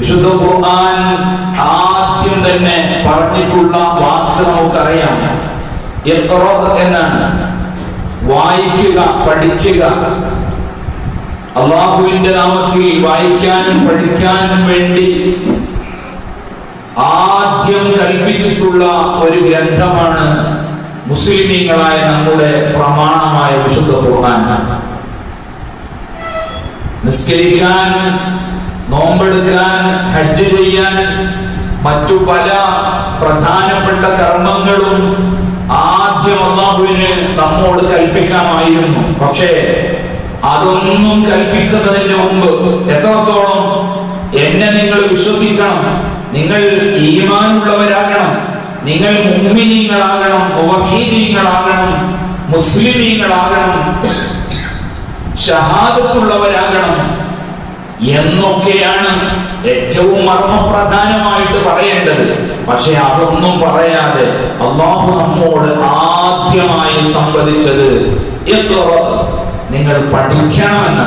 വിശുദ്ധ ഖുർആൻ ആദ്യം തന്നെ പറഞ്ഞിട്ടുള്ള വാക്ക് നമുക്കറിയാം, ഇഖ്റ എന്നാണ്. വായിക്കുക, പഠിക്കുക. അല്ലാഹുവിന്റെ നാമത്തിൽ വായിക്കാനും പഠിക്കാനും വേണ്ടി ആദ്യം കൽപ്പിച്ചിട്ടുള്ള ഒരു ഗ്രന്ഥമാണ് മുസ്ലിമീങ്ങളായ നമ്മുടെ പ്രമാണമായ വിശുദ്ധ ഖുർആൻ. നിസ്കരിക്കാൻ, നോമ്പെടുക്കാൻ, ഹജ്ജ് ചെയ്യാൻ, മറ്റു പല പ്രധാനപ്പെട്ട കർമ്മങ്ങളും ആദ്യം അല്ലാഹുവിന് നമ്മോട് കൽപ്പിക്കാമായിരുന്നു. പക്ഷേ അതൊന്നും കൽപ്പിക്കുന്നതിന് മുമ്പ് എത്രത്തോളം എന്നെ നിങ്ങൾ വിശ്വസിക്കണം, നിങ്ങൾ ഈമാനുള്ളവരാകണം, നിങ്ങൾ മുഅ്മിനീങ്ങളാകണം, മുവഹ്ഹിദീങ്ങളാകണം, മുസ്ലിമീങ്ങളാകണം, ഷഹാദത്തുള്ളവരാകണം എന്നൊക്കെയാണ് ഏറ്റവും മർമ്മപ്രധാനമായിട്ട് പറയേണ്ടത്. പക്ഷെ അതൊന്നും പറയാതെ അല്ലാഹു നമ്മോട് ആദ്യമായി സംവദിച്ചത് ഇഖ്റ, നിങ്ങൾ പഠിക്കണമെന്ന്.